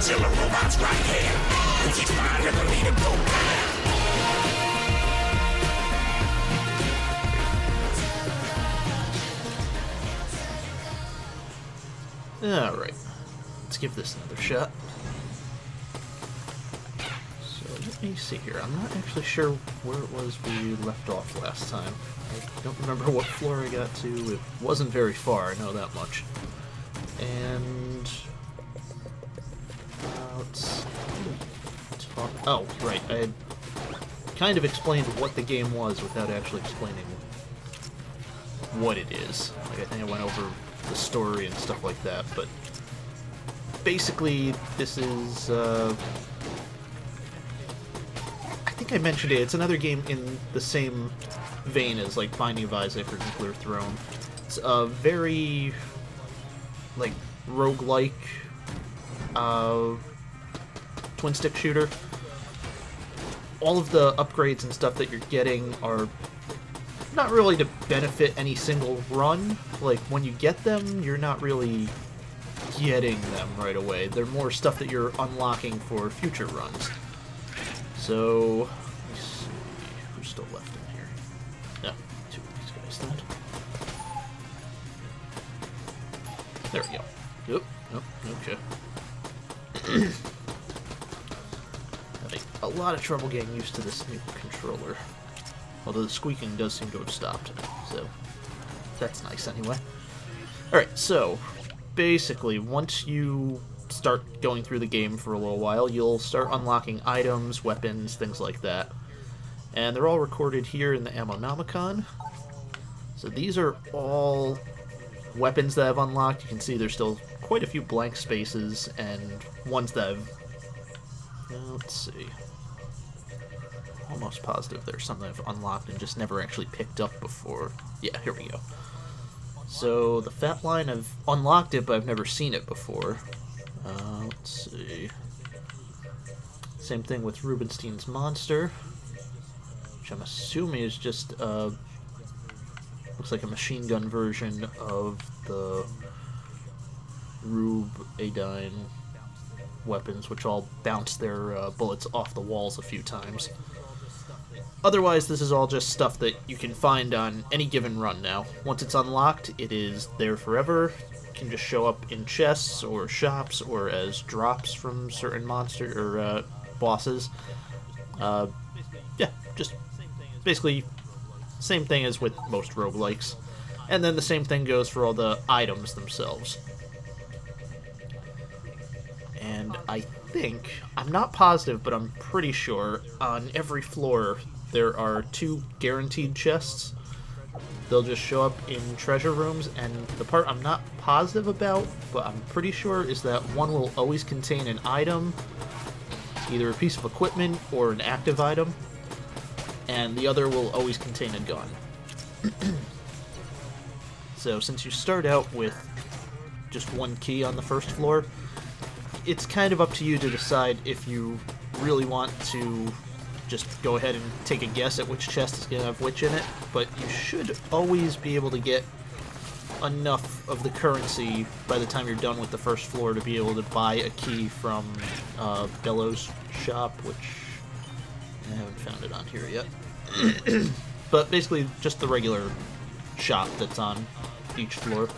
Godzilla robot's right here. Who's each mind never need to go Alright, let's give this another shot. So let me see here. I'm not actually sure where it was we left off last time. I don't remember what floor I got to. It wasn't very far, I know that much. And let's talk. Oh, right. I had kind of explained what the game was without actually explaining what it is. Like, I think I went over the story and stuff like that, but basically this is I think I mentioned it. It's another game in the same vein as like Binding of Isaac or Nuclear Throne. It's a very like roguelike twin stick shooter. All of the upgrades and stuff that you're getting are not really to benefit any single run. Like, when you get them, you're not really getting them right away. They're more stuff that you're unlocking for future runs. So, let's see, who's still left in here? No, two of these guys then. There we go. Yep, okay. Having a lot of trouble getting used to this new controller. Although the squeaking does seem to have stopped, so that's nice anyway. Alright, so basically, once you start going through the game for a little while, you'll start unlocking items, weapons, things like that. And they're all recorded here in the Ammonomicon. So these are all weapons that I've unlocked. You can see there's still quite a few blank spaces, and ones that I've... let's see... almost positive there's something I've unlocked and just never actually picked up before. Yeah, here we go. So, the Fat Line, I've unlocked it, but I've never seen it before. Let's see. Same thing with Rubinstein's Monster, which I'm assuming is just, looks like a machine gun version of the Rube Adine weapons, which all bounce their bullets off the walls a few times. Otherwise, this is all just stuff that you can find on any given run now. Once it's unlocked, it is there forever. It can just show up in chests or shops or as drops from certain monster or bosses. Yeah, just basically same thing as with most roguelikes. And then the same thing goes for all the items themselves. And I think, I'm not positive, but I'm pretty sure, on every floor there are 2 guaranteed chests. They'll just show up in treasure rooms, and the part I'm not positive about, but I'm pretty sure, is that one will always contain an item, either a piece of equipment or an active item, and the other will always contain a gun. So since you start out with just 1 key on the first floor, it's kind of up to you to decide if you really want to just go ahead and take a guess at which chest is going to have which in it, but you should always be able to get enough of the currency by the time you're done with the first floor to be able to buy a key from Bellows' shop, which I haven't found it on here yet. But basically just the regular shop that's on each floor.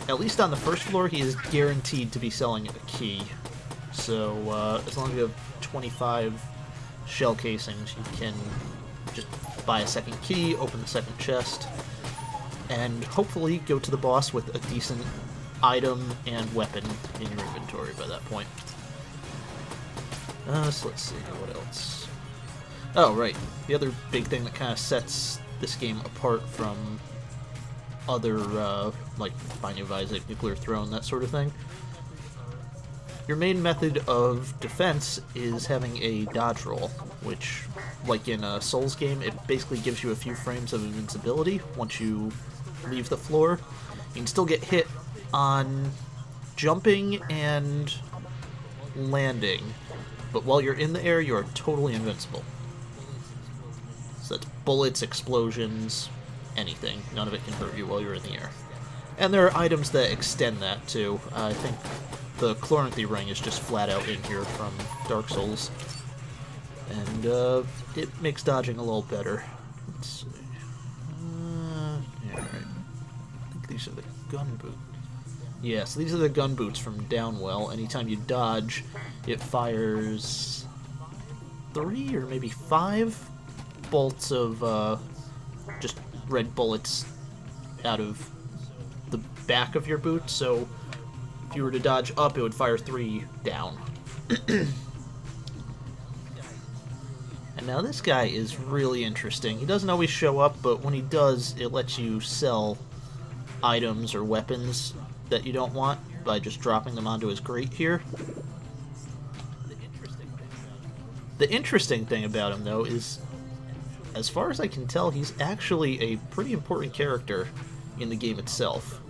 At least on the first floor, he is guaranteed to be selling a key. So, as long as you have 25 shell casings, you can just buy a second key, open the second chest, and hopefully go to the boss with a decent item and weapon in your inventory by that point. So let's see, what else? Oh, right. The other big thing that kind of sets this game apart from other, like Binding of Isaac, Nuclear Throne, that sort of thing. Your main method of defense is having a dodge roll, which, like in a Souls game, it basically gives you a few frames of invincibility once you leave the floor. You can still get hit on jumping and landing, but while you're in the air, you are totally invincible. So that's bullets, explosions, anything. None of it can hurt you while you're in the air. And there are items that extend that, too. I think the Chloranthy ring is just flat out in here from Dark Souls. And it makes dodging a little better. Let's see. Yeah, right. I think these are the gun boots. Yes, these are the gun boots from Downwell. Anytime you dodge, it fires 3 or maybe 5 bolts of just red bullets out of the back of your boot. So if you were to dodge up, it would fire 3 down. And now this guy is really interesting. He doesn't always show up, but when he does, it lets you sell items or weapons that you don't want by just dropping them onto his grate here. The interesting thing about him, though, is, as far as I can tell, he's actually a pretty important character in the game itself.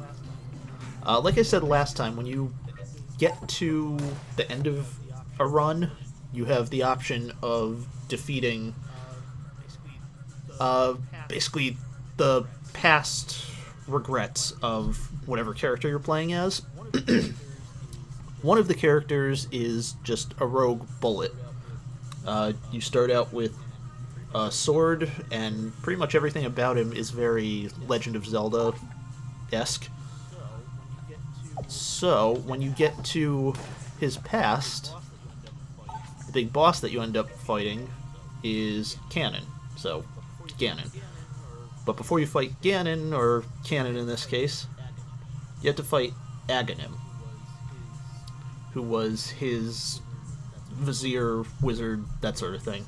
Like I said last time, when you get to the end of a run, you have the option of defeating basically the past regrets of whatever character you're playing as. One of the characters is just a rogue bullet. You start out with a sword, and pretty much everything about him is very Legend of Zelda-esque. So, when you get to his past, the big boss that you end up fighting is Ganon. So, Ganon. But before you fight Ganon, or Ganon in this case, you have to fight Aghanim, who was his vizier, wizard, that sort of thing,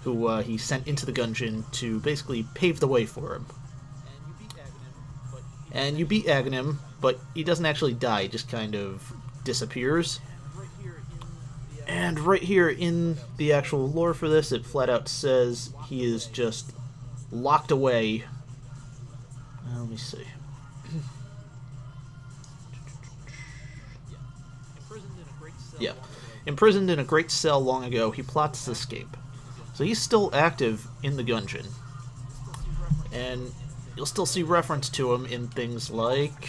who he sent into the Gungeon to basically pave the way for him. And you beat Aghanim, but he doesn't actually die, he just kind of disappears. And right here in the actual lore for this, it flat out says he is just locked away. Let me see. Yeah. Imprisoned in a great cell long ago, he plots to escape. So he's still active in the Gungeon. And you'll still see reference to him in things like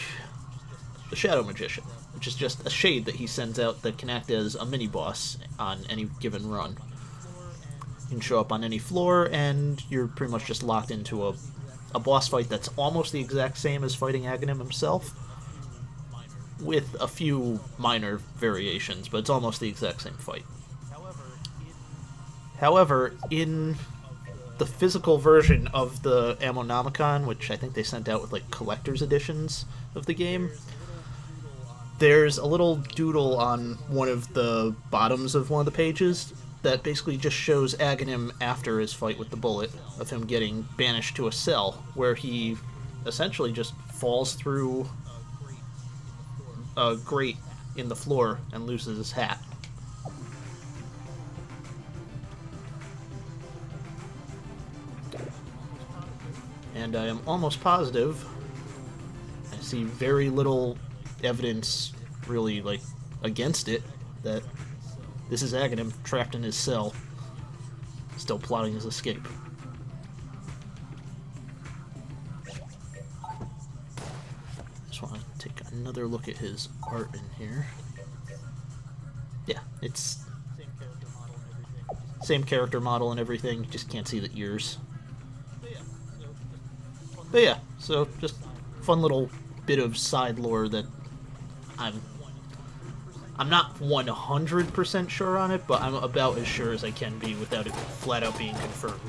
the Shadow Magician, which is just a shade that he sends out that can act as a mini-boss on any given run. You can show up on any floor, and you're pretty much just locked into a boss fight that's almost the exact same as fighting Aghanim himself, with a few minor variations, but it's almost the exact same fight. However, in the physical version of the Ammonomicon, which I think they sent out with like collector's editions of the game, there's a little doodle on one of the bottoms of one of the pages that basically just shows Aghanim after his fight with the bullet, of him getting banished to a cell, where he essentially just falls through a grate in the floor and loses his hat. And I am almost positive, I see very little evidence really like against it, that this is Aghanim trapped in his cell, still plotting his escape. Just want to take another look at his art in here. Yeah, it's same character model and everything, you just can't see the ears. But yeah, so just fun little bit of side lore that I'm not 100% sure on it, but I'm about as sure as I can be without it flat out being confirmed.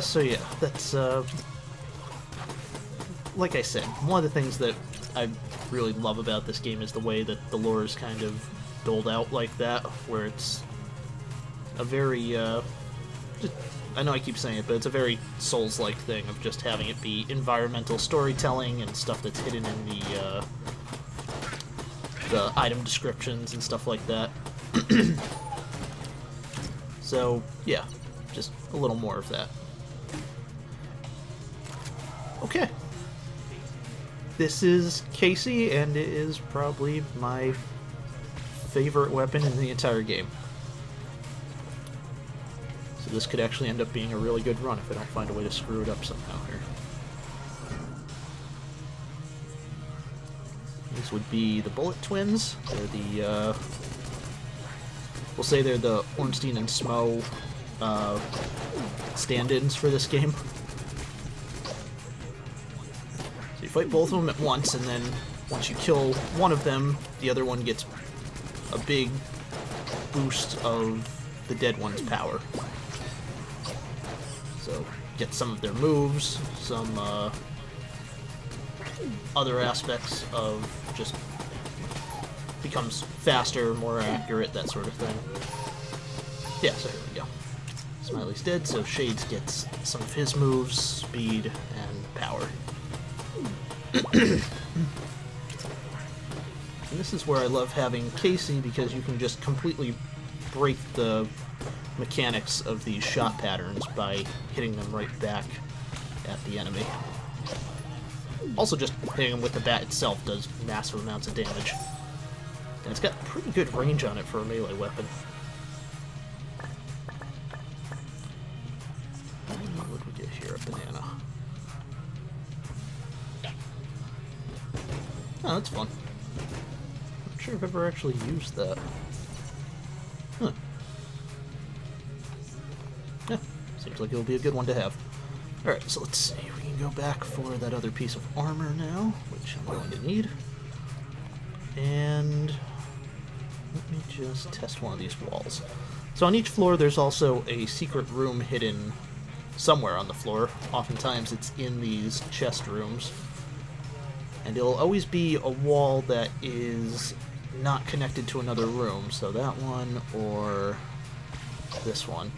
So yeah, that's, like I said, one of the things that I really love about this game is the way that the lore is kind of doled out like that, where it's a very, I know I keep saying it, but it's a very Souls-like thing of just having it be environmental storytelling and stuff that's hidden in the item descriptions and stuff like that. So, yeah, just a little more of that. Okay. This is Casey, and it is probably my favorite weapon in the entire game. So this could actually end up being a really good run if I don't find a way to screw it up somehow here. These would be the Bullet Twins. They're the, we'll say they're the Ornstein and Smo stand-ins for this game. So you fight both of them at once, and then once you kill one of them, the other one gets a big boost of the dead one's power. So get some of their moves, some other aspects of just becomes faster, more accurate, that sort of thing. Yeah, so here we go. Smiley's dead, so Shades gets some of his moves, speed, and power. And this is where I love having Casey, because you can just completely break the mechanics of these shot patterns by hitting them right back at the enemy. Also, just hitting them with the bat itself does massive amounts of damage. And it's got pretty good range on it for a melee weapon. What did we get here? A banana. Oh, that's fun. Not sure if I've ever actually used that. Huh. Yeah, seems like it'll be a good one to have. Alright, so let's see. We can go back for that other piece of armor now, which I'm going to need. And let me just test one of these walls. So on each floor there's also a secret room hidden somewhere on the floor. Oftentimes it's in these chest rooms. And it'll always be a wall that is not connected to another room, so that one or this one.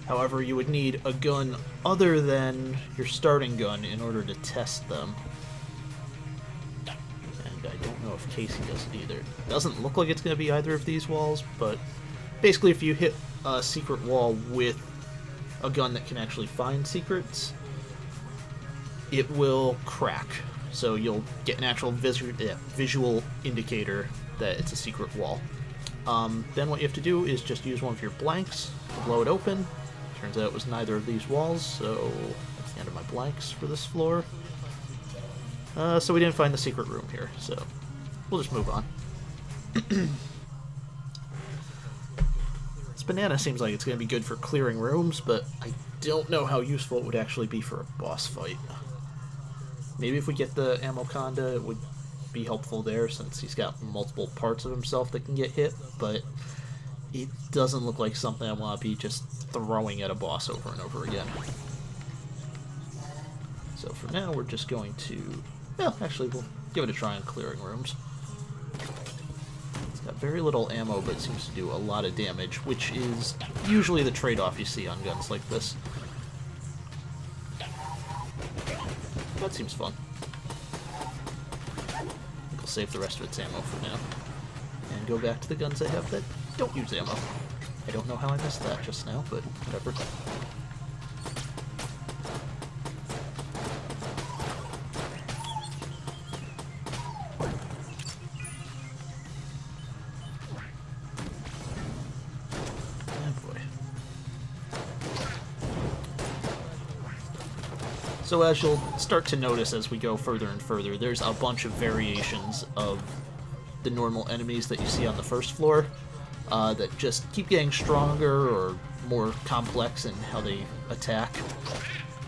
However, you would need a gun other than your starting gun in order to test them. And I don't know if Casey does it either. It doesn't look like it's going to be either of these walls, but basically if you hit a secret wall with a gun that can actually find secrets, it will crack. So you'll get an actual visual indicator that it's a secret wall. Then what you have to do is just use one of your blanks to blow it open. Turns out it was neither of these walls, so that's the end of my blanks for this floor. So we didn't find the secret room here, so we'll just move on. This banana seems like it's going to be good for clearing rooms, but I don't know how useful it would actually be for a boss fight. Maybe if we get the Amoconda, it would be helpful there, since he's got multiple parts of himself that can get hit, but it doesn't look like something I want to be just throwing at a boss over and over again. So for now, we're just going to... Well, actually, we'll give it a try on clearing rooms. It's got very little ammo, but it seems to do a lot of damage, which is usually the trade-off you see on guns like this. That seems fun. I think I'll save the rest of its ammo for now. And go back to the guns I have that don't use ammo. I don't know how I missed that just now, but whatever. So as you'll start to notice as we go further and further, there's a bunch of variations of the normal enemies that you see on the first floor that just keep getting stronger or more complex in how they attack.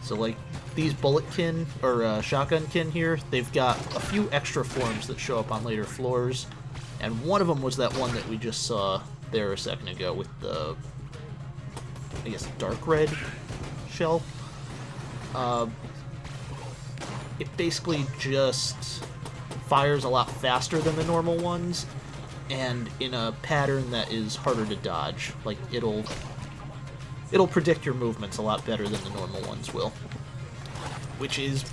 So like these bulletkin or shotgunkin here, they've got a few extra forms that show up on later floors, and one of them was that one that we just saw there a second ago with the, I guess, dark red shell. It basically just fires a lot faster than the normal ones, and in a pattern that is harder to dodge. Like, it'll predict your movements a lot better than the normal ones will. Which is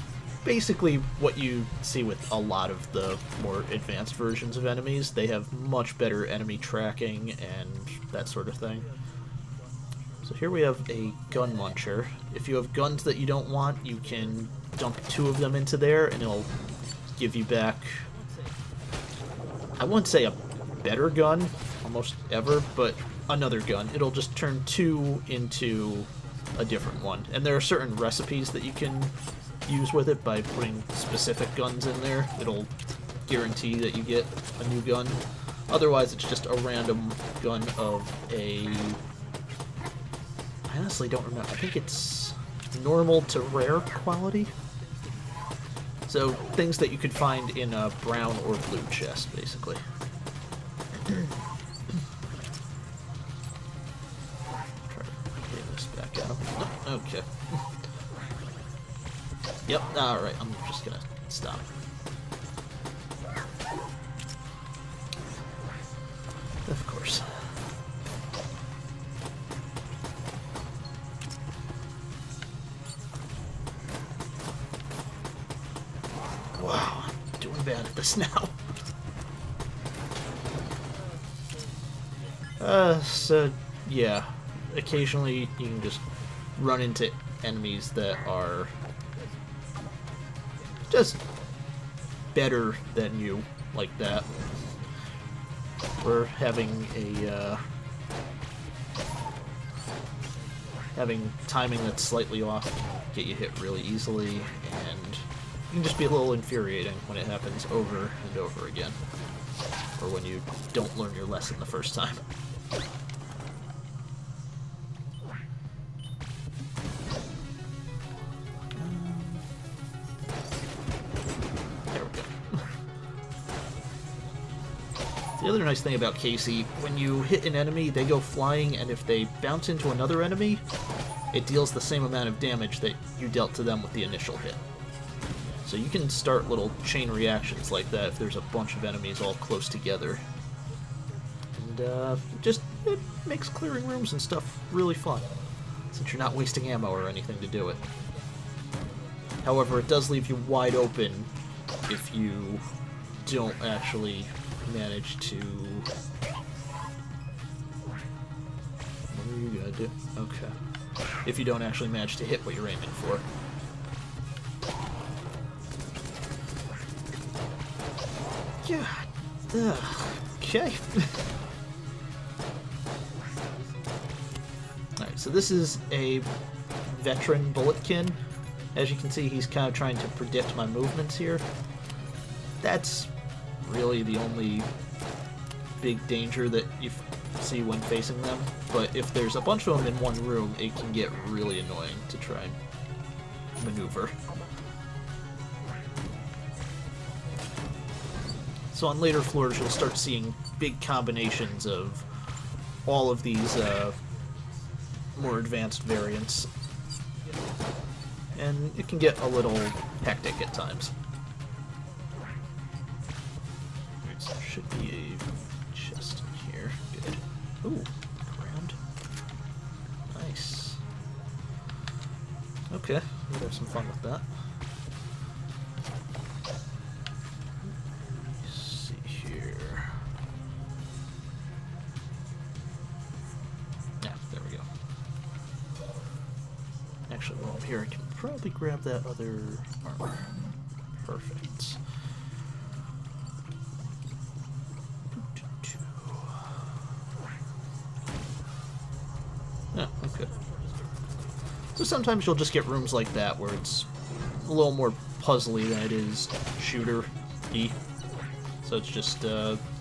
basically what you see with a lot of the more advanced versions of enemies. They have much better enemy tracking and that sort of thing. So here we have a gun muncher. If you have guns that you don't want, you can dump 2 of them into there, and it'll give you back, I wouldn't say a better gun, almost ever, but another gun. It'll just turn 2 into a different one. And there are certain recipes that you can use with it by putting specific guns in there. It'll guarantee that you get a new gun. Otherwise, it's just a random gun of a... I honestly don't remember. I think it's normal to rare quality. So, things that you could find in a brown or blue chest, basically. Try to get this back out. Oh, okay. Yep, alright, I'm just gonna stop. Of course. Wow, I'm doing bad at this now. So, yeah. Occasionally you can just run into enemies that are just better than you, like that. Or having a, having timing that's slightly off can get you hit really easily, and it can just be a little infuriating when it happens over and over again. Or when you don't learn your lesson the first time. There we go. The other nice thing about Casey, when you hit an enemy, they go flying, and if they bounce into another enemy, it deals the same amount of damage that you dealt to them with the initial hit. So you can start little chain reactions like that if there's a bunch of enemies all close together. And it makes clearing rooms and stuff really fun, since you're not wasting ammo or anything to do it. However, it does leave you wide open if you don't actually manage to... What are you gonna do? Okay. If you don't actually manage to hit what you're aiming for. God. Okay. Alright, so this is a veteran bulletkin. As you can see, he's kind of trying to predict my movements here. That's really the only big danger that you see when facing them. But if there's a bunch of them in one room, it can get really annoying to try and maneuver. So on later floors, you'll start seeing big combinations of all of these more advanced variants. And it can get a little hectic at times. So there should be a chest in here. Good. Ooh, ground. Nice. Okay, we'll have some fun with that. Actually, while I'm here, I can probably grab that other armor. Perfect. Yeah, okay. So sometimes you'll just get rooms like that where it's a little more puzzly than it is shooter-y. So it's just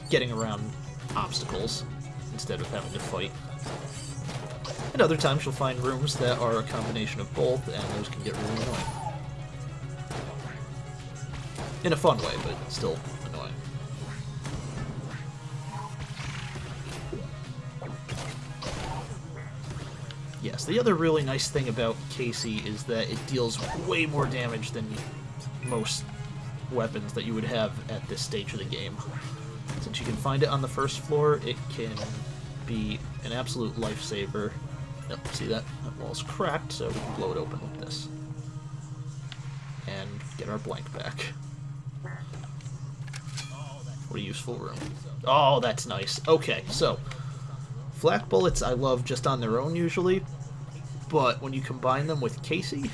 getting around obstacles instead of having to fight. And other times you'll find rooms that are a combination of both, and those can get really annoying. In a fun way, but still annoying. Yes, the other really nice thing about Casey is that it deals way more damage than most weapons that you would have at this stage of the game. Since you can find it on the first floor, it can be an absolute lifesaver. Yep, see that? That wall's cracked, so we can blow it open with this. And get our blank back. What a useful room. Oh, that's nice. Okay, so flak bullets I love just on their own usually, but when you combine them with Casey,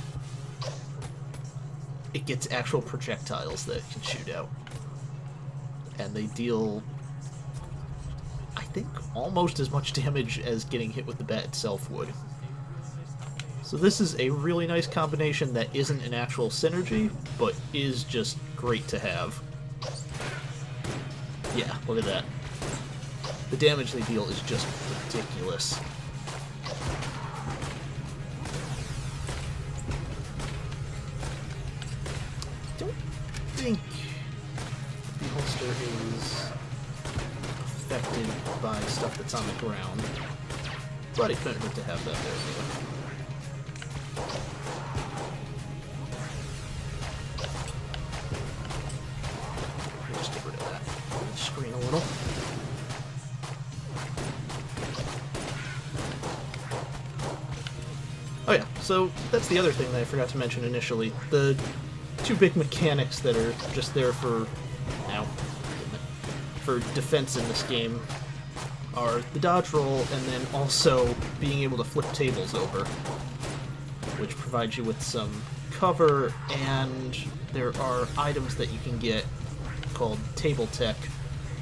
it gets actual projectiles that it can shoot out. And they deal... I think, almost as much damage as getting hit with the bat itself would. So this is a really nice combination that isn't an actual synergy, but is just great to have. Yeah, look at that. The damage they deal is just ridiculous. I don't think the holster is affected by stuff that's on the ground, but it couldn't hurt to have that there anyway. Just get rid of that screen a little. Oh yeah, so that's the other thing that I forgot to mention initially. The two big mechanics that are just there for defense in this game are the dodge roll and then also being able to flip tables over, which provides you with some cover, and there are items that you can get called table tech,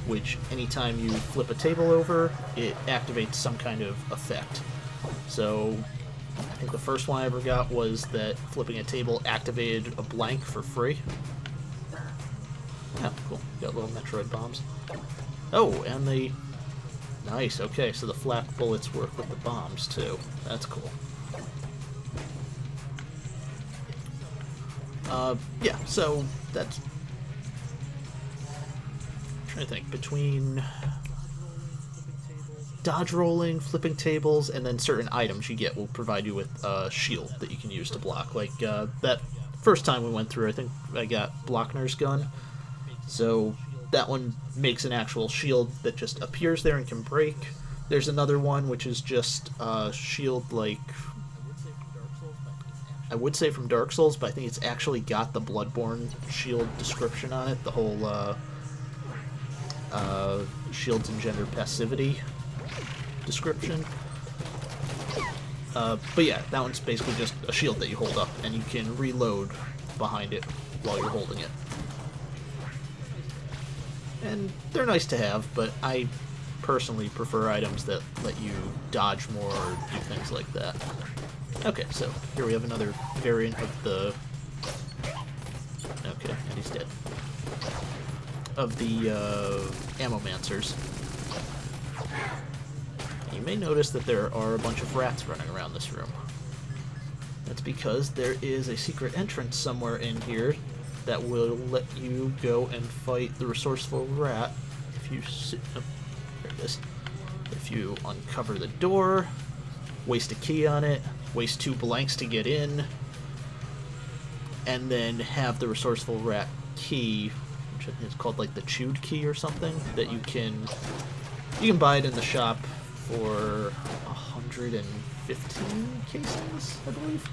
which anytime you flip a table over, it activates some kind of effect. So I think the first one I ever got was that flipping a table activated a blank for free. Yeah, cool. Got little Metroid bombs. Oh, and the... Nice, okay, so the flak bullets work with the bombs, too. That's cool. Yeah, so that's... I'm trying to think. Between dodge rolling, flipping tables, and then certain items you get will provide you with a shield that you can use to block. Like, that first time we went through, I think I got Blockner's gun. So that one makes an actual shield that just appears there and can break. There's another one which is just a shield like... I would say from Dark Souls, but I think it's actually got the Bloodborne shield description on it. The whole shields engender passivity description. But yeah, that one's basically just a shield that you hold up, and you can reload behind it while you're holding it. And they're nice to have, but I personally prefer items that let you dodge more or do things like that. Okay, so here we have another variant of the... Okay, and he's dead. Of the Ammomancers. You may notice that there are a bunch of rats running around this room. That's because there is a secret entrance somewhere in here that will let you go and fight the resourceful rat if you there it is. If you uncover the door, waste a key on it, waste 2 blanks to get in, and then have the resourceful rat key, which I think is called like the chewed key or something, that you can buy it in the shop for 115 castings, I believe.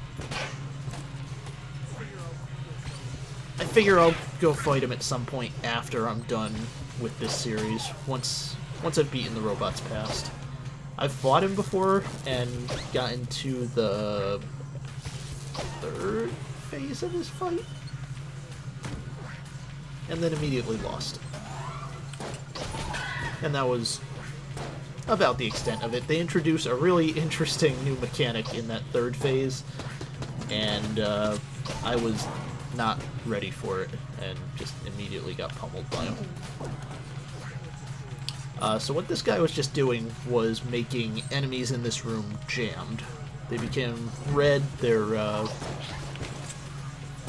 I figure I'll go fight him at some point after I'm done with this series, once I've beaten the robots past. I've fought him before and got into the 3rd phase of his fight, and then immediately lost. And that was about the extent of it. They introduce a really interesting new mechanic in that 3rd phase, and I was not ready for it and just immediately got pummeled by him. So what this guy was just doing was making enemies in this room jammed. They became red, their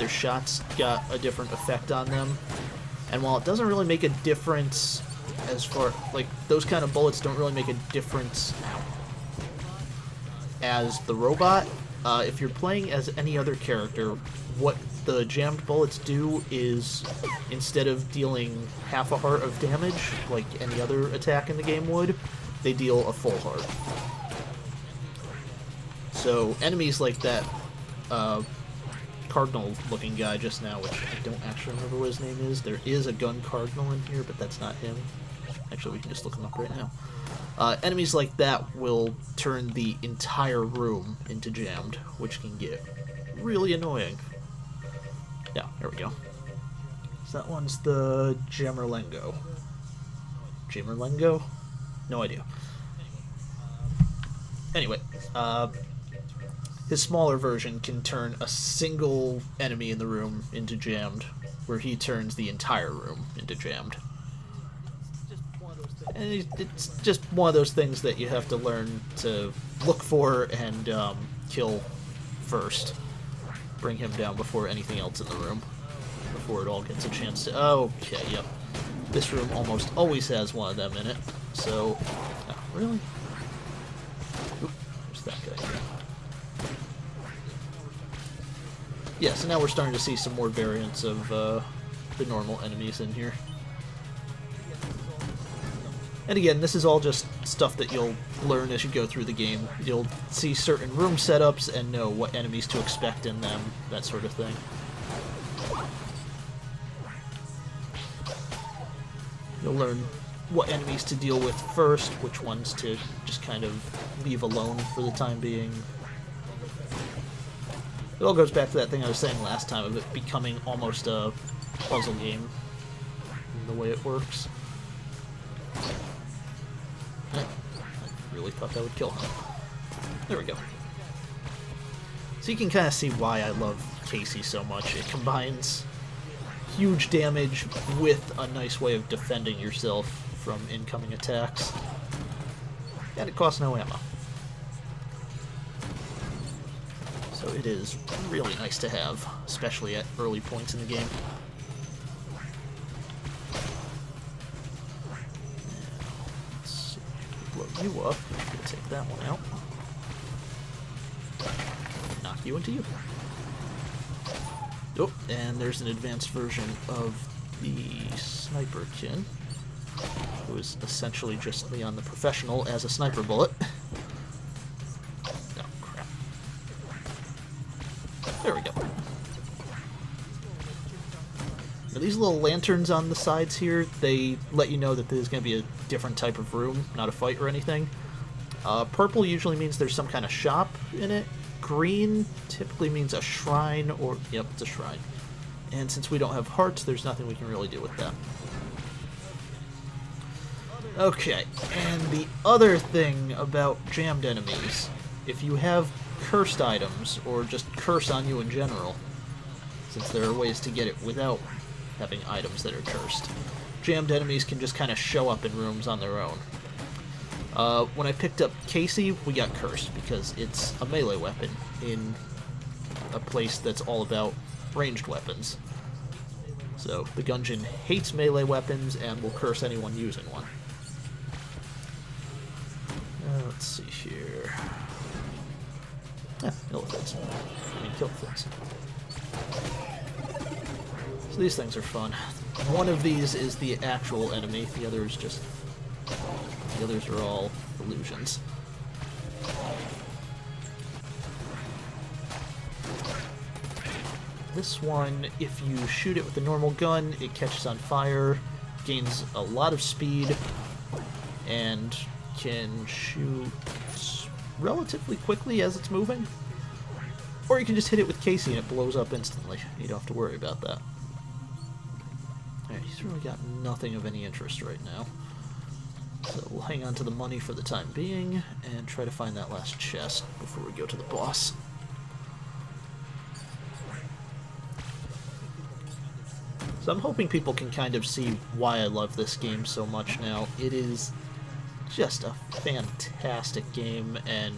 shots got a different effect on them, and while it doesn't really make a difference as far, like, those kind of bullets don't really make a difference as the robot, if you're playing as any other character, what the jammed bullets do is, instead of dealing half a heart of damage, like any other attack in the game would, they deal a full heart. So enemies like that cardinal-looking guy just now, which I don't actually remember what his name is. There is a gun cardinal in here, but that's not him. Actually, we can just look him up right now. Enemies like that will turn the entire room into jammed, which can get really annoying. Yeah, there we go. So that one's the Gemerlengo. Gemerlengo? No idea. Anyway, his smaller version can turn a single enemy in the room into jammed, where he turns the entire room into jammed. And it's just one of those things that you have to learn to look for and kill first. Bring him down before anything else in the room. Before it all gets a chance to... Okay, yep. This room almost always has one of them in it. So... Oh, really? Oop, there's that guy here. Yeah, so now we're starting to see some more variants of the normal enemies in here. And again, this is all just stuff that you'll learn as you go through the game. You'll see certain room setups and know what enemies to expect in them, that sort of thing. You'll learn what enemies to deal with first, which ones to just kind of leave alone for the time being. It all goes back to that thing I was saying last time of it becoming almost a puzzle game in the way it works. I really thought that would kill him. There we go. So you can kind of see why I love Casey so much. It combines huge damage with a nice way of defending yourself from incoming attacks. And it costs no ammo. So it is really nice to have, especially at early points in the game. You up. I'm gonna take that one out. Knock you into you. Oh, and there's an advanced version of the Sniperkin, who is essentially just Leon the Professional as a sniper bullet. Oh, crap. There we go. Now, these little lanterns on the sides here, they let you know that there's going to be a different type of room, not a fight or anything. Purple usually means there's some kind of shop in it. Green typically means a shrine, or... Yep, it's a shrine. And since we don't have hearts, there's nothing we can really do with that. Okay, and the other thing about jammed enemies, if you have cursed items, or just curse on you in general, since there are ways to get it without having items that are cursed, jammed enemies can just kind of show up in rooms on their own. When I picked up Casey, we got cursed because it's a melee weapon in a place that's all about ranged weapons. So the Gungeon hates melee weapons and will curse anyone using one. Let's see here. Illithids. I mean, Killithids. So these things are fun. One of these is the actual enemy, the other is just... The others are all illusions. This one, if you shoot it with a normal gun, it catches on fire, gains a lot of speed, and can shoot relatively quickly as it's moving. Or you can just hit it with Casey and it blows up instantly. You don't have to worry about that. Alright, he's really got nothing of any interest right now. So we'll hang on to the money for the time being and try to find that last chest before we go to the boss. So I'm hoping people can kind of see why I love this game so much now. It is just a fantastic game and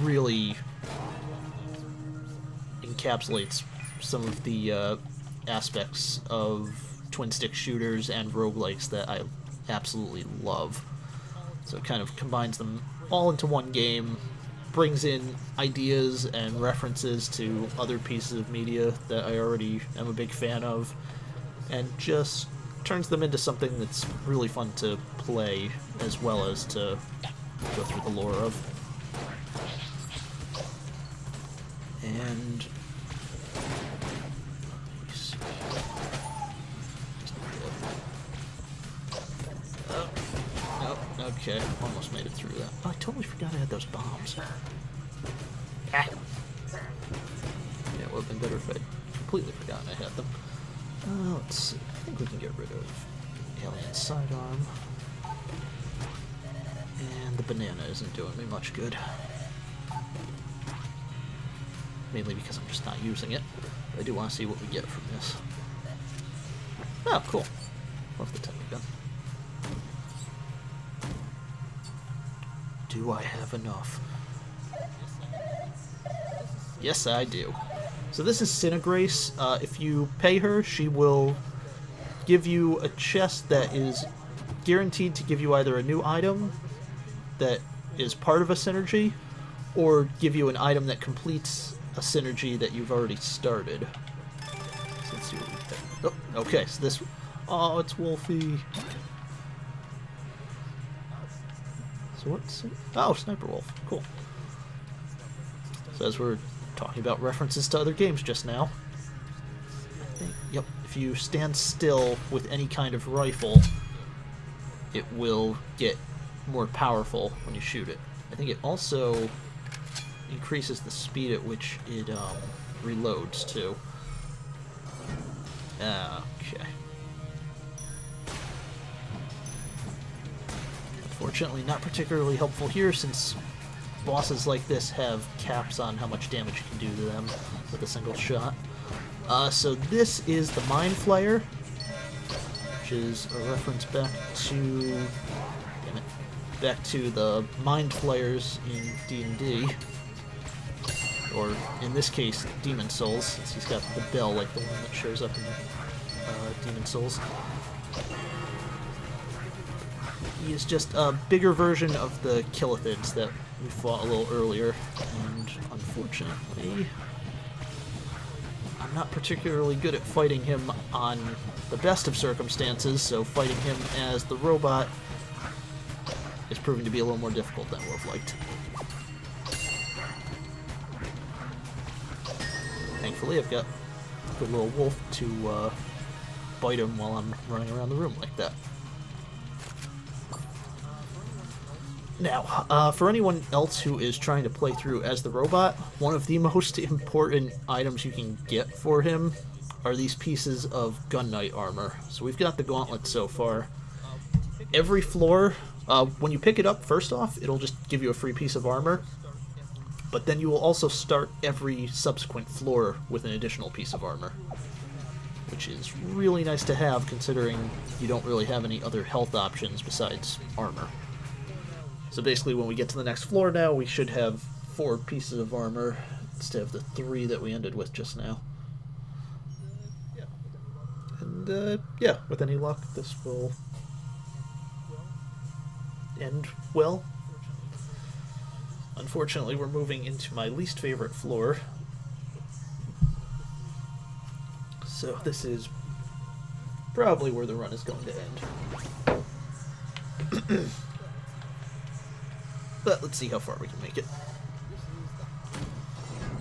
really encapsulates some of the aspects of twin-stick shooters and roguelikes that I absolutely love. So it kind of combines them all into one game, brings in ideas and references to other pieces of media that I already am a big fan of, and just turns them into something that's really fun to play as well as to go through the lore of. And okay, almost made it through that. Oh, I totally forgot I had those bombs. Ah. Yeah, it would have been better if I'd completely forgotten I had them. Let's see. I think we can get rid of Alien Sidearm. And the banana isn't doing me much good. Mainly because I'm just not using it. But I do want to see what we get from this. Oh, cool. Love the Tiny Gun. Do I have enough? Yes, I do. So this is Cinegrace. If you pay her, she will give you a chest that is guaranteed to give you either a new item that is part of a synergy, or give you an item that completes a synergy that you've already started. So let's see what we get. Oh, okay, so this... Oh, it's Wolfie. So what's... Oh, Sniper Wolf. Cool. So as we're talking about references to other games just now, I think, yep, if you stand still with any kind of rifle, it will get more powerful when you shoot it. I think it also increases the speed at which it reloads too. Okay. Unfortunately, not particularly helpful here, since bosses like this have caps on how much damage you can do to them with a single shot. So this is the Mind Flyer, which is a reference back to... Damn it. Back to the Mind Flayers in D&D. Or, in this case, Demon Souls, since he's got the bell like the one that shows up in Demon Souls. He is just a bigger version of the Kilithids that we fought a little earlier, and unfortunately, I'm not particularly good at fighting him on the best of circumstances, so fighting him as the robot is proving to be a little more difficult than I would have liked. Thankfully, I've got a good little wolf to bite him while I'm running around the room like that. Now, for anyone else who is trying to play through as the robot, one of the most important items you can get for him are these pieces of Gun Knight armor. So we've got the gauntlet so far. Every floor, when you pick it up, first off, it'll just give you a free piece of armor, but then you will also start every subsequent floor with an additional piece of armor, which is really nice to have considering you don't really have any other health options besides armor. So basically, when we get to the next floor now, we should have 4 pieces of armor instead of the 3 that we ended with just now. And, yeah, with any luck, this will end well. Unfortunately, we're moving into my least favorite floor. So this is probably where the run is going to end. But let's see how far we can make it.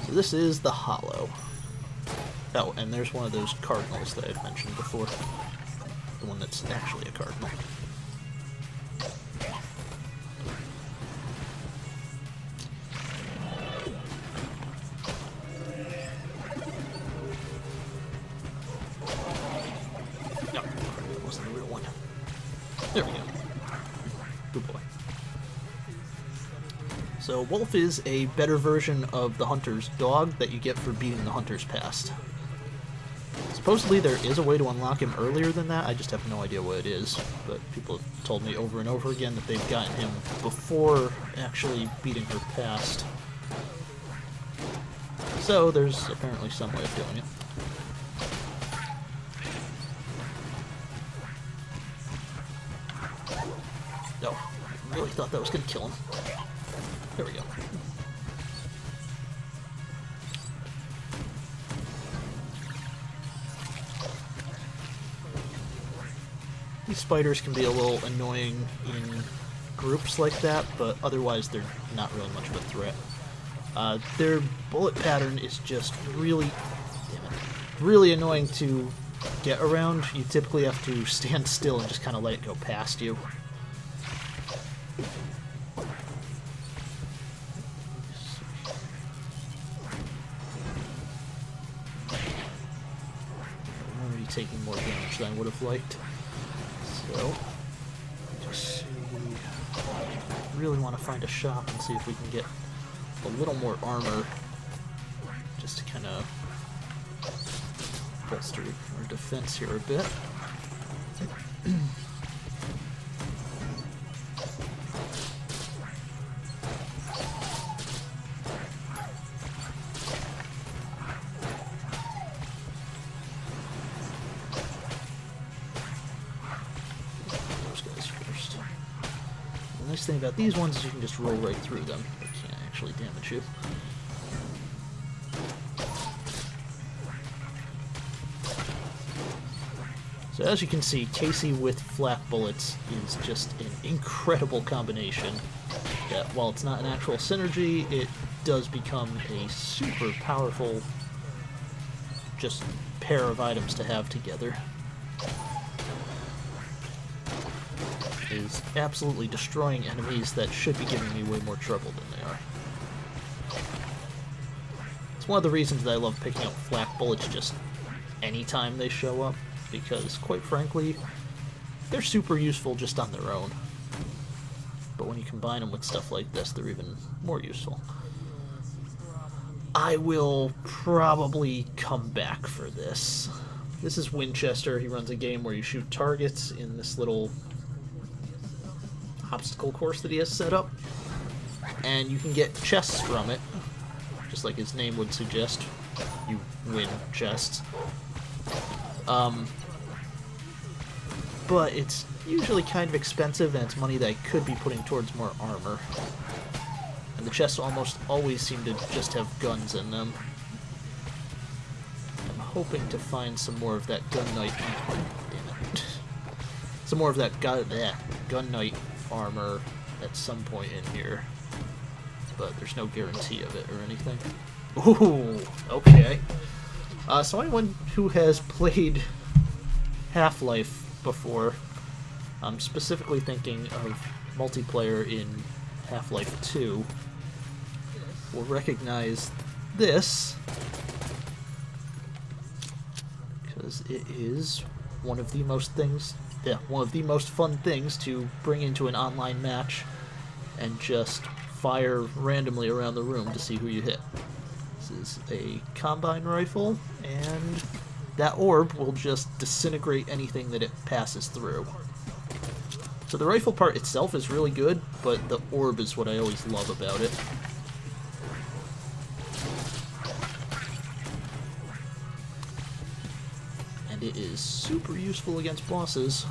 So this is the Hollow. Oh, and there's one of those cardinals that I had mentioned before. The one that's actually a cardinal. No, that wasn't the real one. There we go. Good boy. So Wolf is a better version of the Hunter's dog that you get for beating the Hunter's past. Supposedly there is a way to unlock him earlier than that, I just have no idea what it is, but people have told me over and over again that they've gotten him before actually beating her past. So there's apparently some way of doing it. No, I really thought that was going to kill him. There we go. These spiders can be a little annoying in groups like that, but otherwise they're not really much of a threat. Their bullet pattern is just really, really annoying to get around. You typically have to stand still and just kind of let it go past you. Taking more damage than I would have liked. So, just see. really want to find a shop and see if we can get a little more armor, just to kind of bolster our defense here a bit. The nice thing about these ones is you can just roll right through them. They can't actually damage you. So as you can see, Casey with flak bullets is just an incredible combination. That while it's not an actual synergy, it does become a super powerful just pair of items to have together. Is absolutely destroying enemies that should be giving me way more trouble than they are. It's one of the reasons that I love picking up flak bullets just anytime they show up, because quite frankly, they're super useful just on their own. But when you combine them with stuff like this, they're even more useful. I will probably come back for this. This is Winchester. He runs a game where you shoot targets in this little obstacle course that he has set up, and you can get chests from it, just like his name would suggest. You win chests. But it's usually kind of expensive, and it's money that I could be putting towards more armor. And the chests almost always seem to just have guns in them. I'm hoping to find some more of that gun knight. Damn it. Some more of that gun knight armor at some point in here, but there's no guarantee of it or anything. Ooh, okay. So anyone who has played Half-Life before, I'm specifically thinking of multiplayer in Half-Life 2, will recognize this, because it is one of the most fun things to bring into an online match and just fire randomly around the room to see who you hit. This is a combine rifle, and that orb will just disintegrate anything that it passes through. So the rifle part itself is really good, but the orb is what I always love about it. And it is super useful against bosses.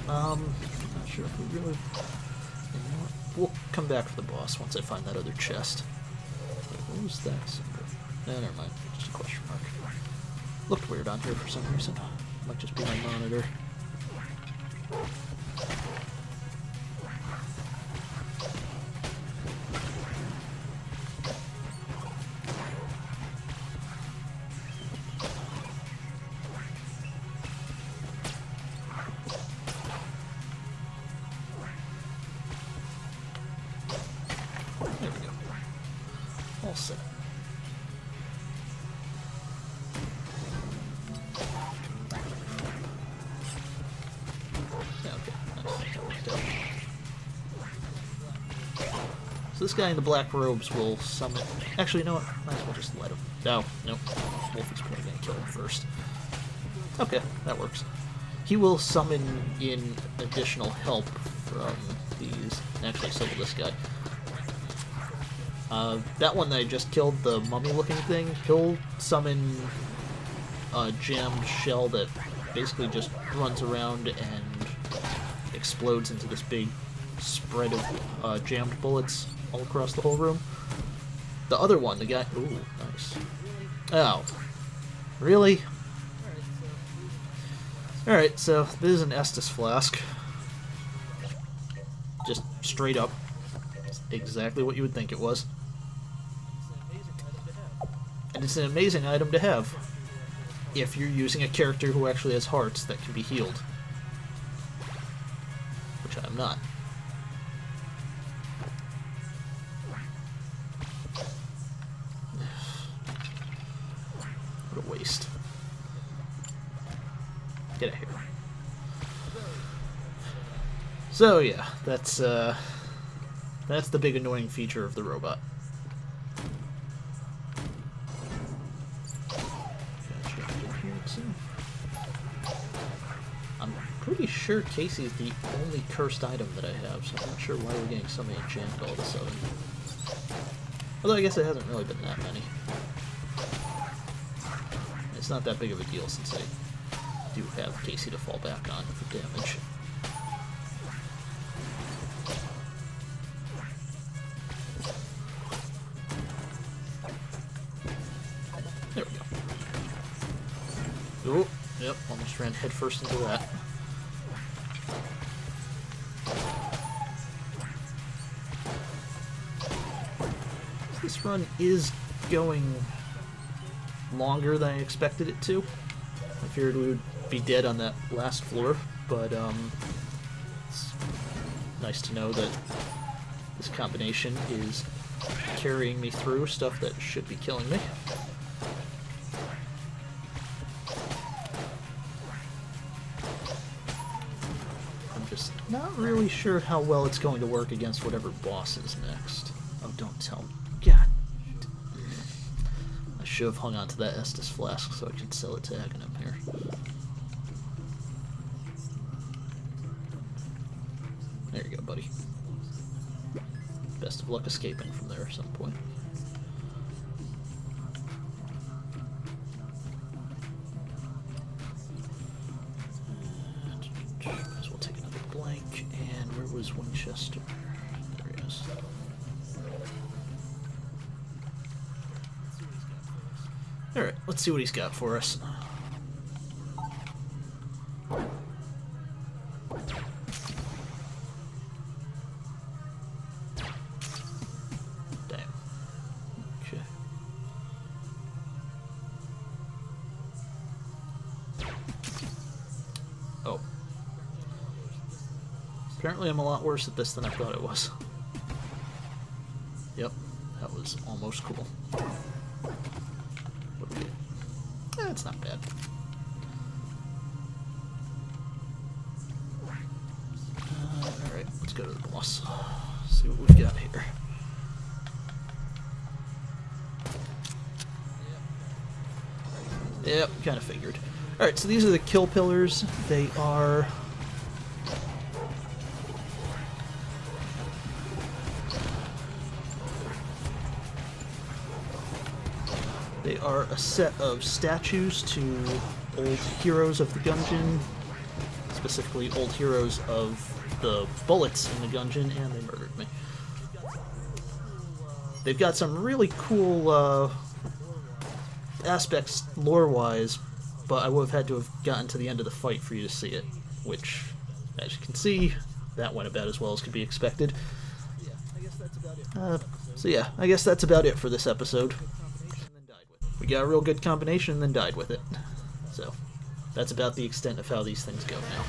I'm not sure if we really... You know what? We'll come back for the boss once I find that other chest. Wait, what was that symbol? Never mind. Just a question mark. Looked weird on here for some reason. Might just be my monitor. There we go. All set. Yeah, okay. So this guy in the black robes will summon... Actually, you know what? Might as well just let him. No, nope. Wolfie's probably going to kill him first. Okay, that works. He will summon in additional help from these... Actually, so will this guy. That one that I just killed, the mummy-looking thing, he'll summon a jammed shell that basically just runs around and explodes into this big spread of jammed bullets all across the whole room. The other one, the guy... Ooh, nice. Oh. Really? Alright, so this is an Estus flask. Just straight up. It's exactly what you would think it was. And it's an amazing item to have if you're using a character who actually has hearts that can be healed. Which I'm not. What a waste. Get out of here. That's the big annoying feature of the robot. Gotcha. Here too. I'm pretty sure Casey's the only cursed item that I have, so I'm not sure why we're getting so many enchanted all of a sudden. Although I guess it hasn't really been that many. It's not that big of a deal since I do have Casey to fall back on for damage. There we go. Oh, yep, almost ran headfirst into that. This run is going longer than I expected it to. I figured we would be dead on that last floor, but it's nice to know that this combination is carrying me through stuff that should be killing me. I'm just not really sure how well it's going to work against whatever boss is next. Oh, don't tell me. God. I should have hung on to that Estus flask so I could sell it to Aghanim here. There you go, buddy. Best of luck escaping from there at some point. Might as well take another blank. And where was Winchester? There he is. Alright, let's see what he's got for us. Damn. Okay. Oh. Apparently I'm a lot worse at this than I thought I was. Yep, that was almost cool. It's not bad. Alright, let's go to the boss. See what we've got here. Yep, kind of figured. Alright, so these are the kill pillars. They are... They are a set of statues to old heroes of the Gungeon, specifically old heroes of the bullets in the Gungeon, and they murdered me. They've got some really cool aspects lore-wise, but I would have had to have gotten to the end of the fight for you to see it, which, as you can see, that went about as well as could be expected. So yeah, I guess that's about it for this episode. We got a real good combination and then died with it. So, that's about the extent of how these things go now.